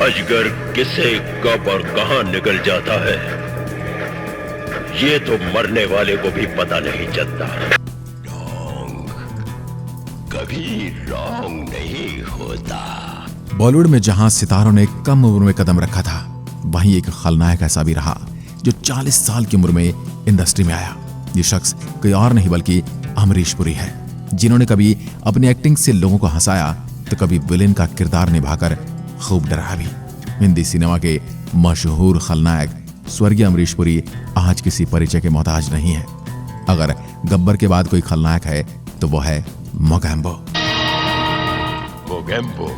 अजगर किसे कब और कहां निकल जाता है, ये तो मरने वाले को भी पता नहीं चलता। रॉन्ग कभी रॉन्ग नहीं होता। बॉलीवुड में जहां सितारों ने कम उम्र में कदम रखा था, वहीं एक खलनायक ऐसा भी रहा जो 40 साल की उम्र में इंडस्ट्री में आया। ये शख्स कोई और नहीं बल्कि अमरीश पुरी है, जिन्होंने कभी अपनी एक्टिंग से लोगों को हंसाया तो कभी विलेन का किरदार निभाकर खूब डराया भी। हिंदी सिनेमा के मशहूर खलनायक स्वर्गीय अमरीश पुरी आज किसी परिचय के मोहताज नहीं है। अगर गब्बर के बाद कोई खलनायक है तो वो है मोगैम्बो। मोगैम्बो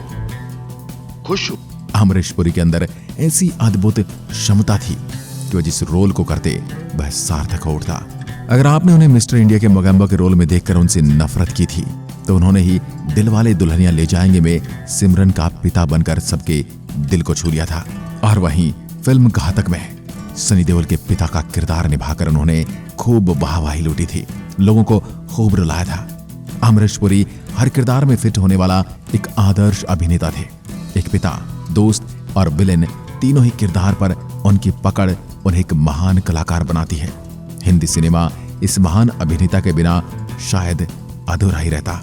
खुश। अमरीश पुरी के अंदर ऐसी अद्भुत क्षमता थी कि वह जिस रोल को करते वह सार्थक हो उठता। अगर आपने उन्हें मिस्टर इंडिया के मोगैम्बो के रोल में देखकर उनसे नफरत की थी, तो उन्होंने ही दिलवाले दुल्हनिया ले जाएंगे में सिमरन का पिता बनकर सबके दिल को छू लिया था। और वहीं फिल्म घातक में सनी देओल के पिता का किरदार निभाकर उन्होंने खूब वाहवाही लूटी थी, लोगों को खूब रुलाया था। अमरीश पुरी हर किरदार में फिट होने वाला एक आदर्श अभिनेता थे। एक पिता, दोस्त और विलेन, तीनों ही किरदार पर उनकी पकड़ उन्हें एक महान कलाकार बनाती है। हिंदी सिनेमा इस महान अभिनेता के बिना शायद अधूरा ही रहता।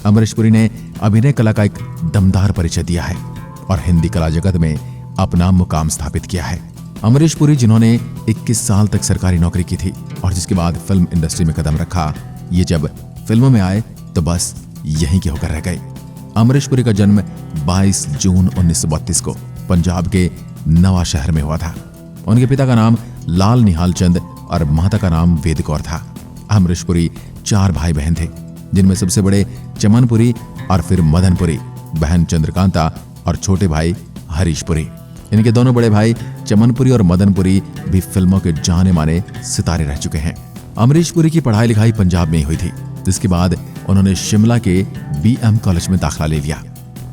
अमरीश पुरी ने अभिनय कला का एक दमदार परिचय दिया है और हिंदी कला जगत में अपना मुकाम स्थापित किया है। अमरीश पुरी, जिन्होंने 21 साल तक सरकारी नौकरी की थी और जिसके बाद फिल्म इंडस्ट्री में कदम रखा, ये जब फिल्मों में आए तो बस यहीं के होकर रह गए। अमरीश पुरी का जन्म 22 जून 1932 को पंजाब के नवा शहर में हुआ था। उनके पिता का नाम लाल निहाल चंद और माता का नाम वेद कौर था। अमरीश पुरी 4 भाई बहन थे, जिनमें सबसे बड़े चमन पुरी और फिर मदन पुरी, बहन चंद्रकांता और छोटे भाई हरीश पुरी। इनके दोनों बड़े भाई चमन पुरी और मदन पुरी भी फिल्मों के जाने माने सितारे रह चुके हैं। अमरीश पुरी की पढ़ाई लिखाई पंजाब में ही हुई थी, जिसके बाद उन्होंने शिमला के BM कॉलेज में दाखिला ले लिया।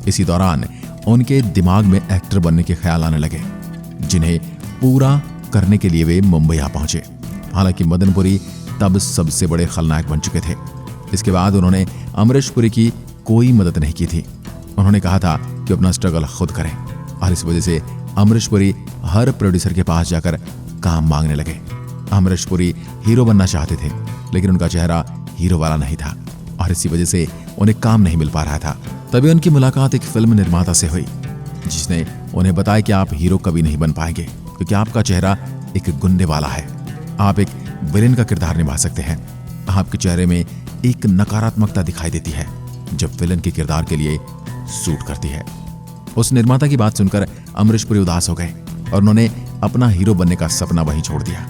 इसी दौरान उनके दिमाग में एक्टर बनने के ख्याल आने लगे, जिन्हें पूरा करने के लिए वे मुंबई आ पहुंचे। हालांकि मदन पुरी तब सबसे बड़े खलनायक बन चुके थे। इसके बाद उन्होंने अमरीश पुरी की कोई मदद नहीं की थी। उन्होंने कहा था कि अपना स्ट्रगल खुद करें और इस वजह से अमरीश पुरी हर प्रोड्यूसर के पास जाकर काम मांगने लगे। अमरीश पुरी हीरो बनना चाहते थे, लेकिन उनका चेहरा हीरो वाला नहीं था और इसी वजह से उन्हें काम नहीं मिल पा रहा था। तभी उनकी मुलाकात एक फिल्म निर्माता से हुई, जिसने उन्हें बताया कि आप हीरो कभी नहीं बन पाएंगे, क्योंकि आपका चेहरा एक गुंडे वाला है। आप एक विलेन का किरदार निभा सकते हैं। आपके चेहरे में एक नकारात्मकता दिखाई देती है जो विलेन के किरदार के लिए सूट करती है। उस निर्माता की बात सुनकर अमरीश पुरी उदास हो गए और उन्होंने अपना हीरो बनने का सपना वहीं छोड़ दिया।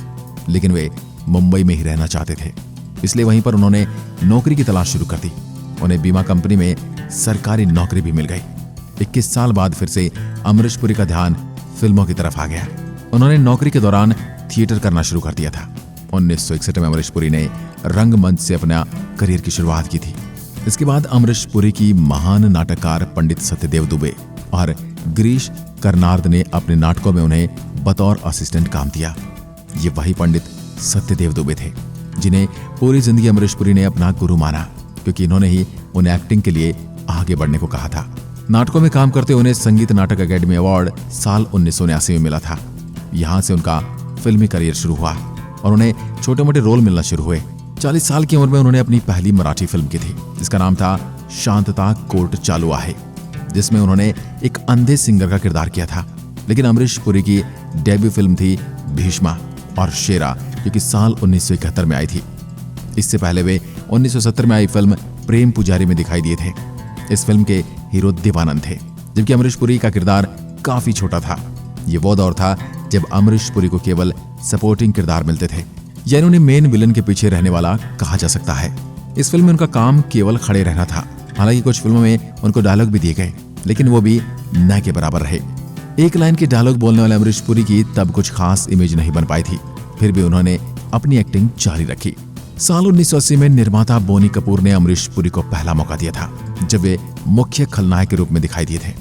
लेकिन वे मुंबई में ही रहना चाहते थे, इसलिए वहीं पर उन्होंने नौकरी की तलाश शुरू कर दी। उन्हें बीमा कंपनी में सरकारी नौकरी भी मिल गई। 21 साल बाद फिर से अमरीश पुरी का ध्यान फिल्मों की तरफ आ गया। उन्होंने नौकरी के दौरान थिएटर करना शुरू कर दिया था। 1961 में अमरीश पुरी ने रंगमंच से अपना करियर की शुरुआत की थी। इसके बाद अमरीश पुरी की महान नाटककार पंडित सत्यदेव दुबे और गिरीश कर्नाड ने अपने नाटकों में उन्हें बतौर असिस्टेंट काम दिया। ये वही पंडित सत्यदेव दुबे थे जिन्हें पूरी जिंदगी अमरीश पुरी ने अपना गुरु माना, क्योंकि इन्होंने ही उन्हें एक्टिंग के लिए आगे बढ़ने को कहा था। नाटकों में काम करते उन्हें संगीत नाटक अकेडमी अवार्ड साल 1979 में मिला था। यहाँ से उनका फिल्मी करियर शुरू हुआ और उन्हें छोटे मोटे रोल मिलना शुरू हुए। 40 साल की उम्र में उन्होंने अपनी पहली मराठी फिल्म की थी, जिसका नाम था शांतता कोर्ट चालू आहे, जिसमें उन्होंने एक अंधे सिंगर का किरदार किया था। लेकिन अमरीश पुरी की डेब्यू फिल्म थी भीष्मा और शेरा, जो कि साल 1971 में आई थी। इससे पहले वे 1970 में आई फिल्म प्रेम पुजारी में दिखाई दिए थे। इस फिल्म के हीरो देवानंद थे, जबकि अमरीश पुरी का किरदार काफी छोटा था। ये वो दौर था जब अमरीश पुरी को केवल सपोर्टिंग किरदार मिलते थे, यानी उन्हें मेन विलन के पीछे रहने वाला कहा जा सकता है। इस फिल्म में उनका काम केवल खड़े रहना था। हालांकि कुछ फिल्मों में उनको डायलॉग भी दिए गए, लेकिन वो भी न के बराबर रहे। एक लाइन के डायलॉग बोलने वाले अमरीश पुरी की तब कुछ खास इमेज नहीं बन पाई थी, फिर भी उन्होंने अपनी एक्टिंग जारी रखी। साल 1980 में निर्माता बोनी कपूर ने अमरीश पुरी को पहला मौका दिया था, जब वे मुख्य खलनायक के रूप में दिखाई दिए थे।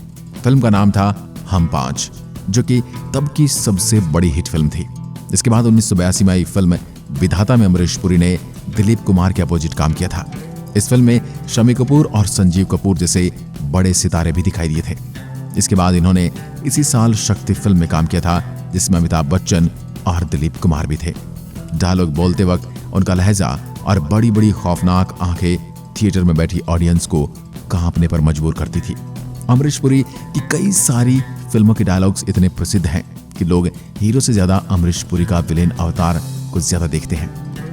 फिल्म का नाम था हम 5, जो कि तब की सबसे बड़ी हिट फिल्म थी। इसके बाद 1982 में आई फिल्म विधाता में अमरीश पुरी ने दिलीप कुमार के अपोजिट काम किया था। इस फिल्म में शम्मी कपूर और संजीव कपूर जैसे बड़े सितारे भी दिखाई दिए थे। इसके बाद इन्होंने इसी साल शक्ति फिल्म में काम किया था, जिसमें अमिताभ बच्चन और दिलीप कुमार भी थे। डायलॉग बोलते वक्त उनका लहजा और बड़ी बड़ी खौफनाक आंखें थिएटर में बैठी ऑडियंस को कांपने पर मजबूर करती थी। अमरीश पुरी की कई सारी फिल्मों के डायलॉग्स इतने प्रसिद्ध हैं कि लोग हीरो से ज्यादा अमरीश पुरी का विलेन अवतार को ज्यादा देखते हैं।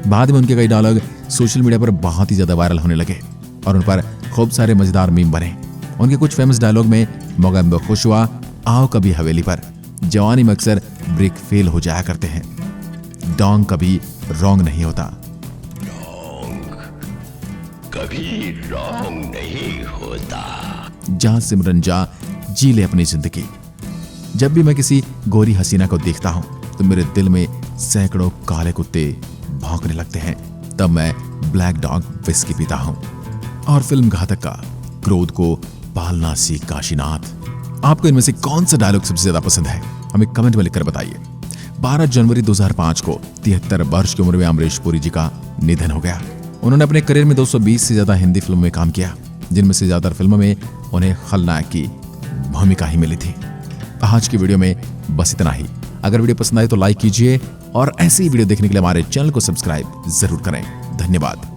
बाद में उनके कई डायलॉग सोशल मीडिया पर बहुत ही ज्यादा वायरल होने लगे और उन पर खूब सारे मजेदार मीम बने। उनके कुछ फेमस डायलॉग में मोगैम्बो खुश हुआ, आओ कभी हवेली पर, जवानी में अक्सर ब्रेक फेल हो जाया करते हैं, डोंग कभी रॉन्ग नहीं होता, कभी रॉन्ग नहीं होता, जा सिमरन जा, जी ले अपनी जिंदगी। जब भी मैं किसी गोरी हसीना को देखता हूं तो मेरे दिल में सैकड़ों काले कुत्ते भौंकने लगते हैं। तब मैं ब्लैक डॉग विस्की पीता हूं। और फिल्म घातक का क्रोध को पालना सीख काशीनाथ। आपको इनमें से कौन सा डायलॉग सबसे ज्यादा पसंद है, हमें कमेंट में लिखकर बताइए। 12 जनवरी 2005 को 73 वर्ष की उम्र में अमरीश पुरी जी का निधन हो गया। उन्होंने अपने करियर में 220 से ज्यादा हिंदी फिल्मों में काम किया, जिनमें से ज्यादातर फिल्मों में उन्हें खलनायक की भूमिका ही मिली थी। आज की वीडियो में बस इतना ही। अगर वीडियो पसंद आए तो लाइक कीजिए और ऐसी वीडियो देखने के लिए हमारे चैनल को सब्सक्राइब जरूर करें। धन्यवाद।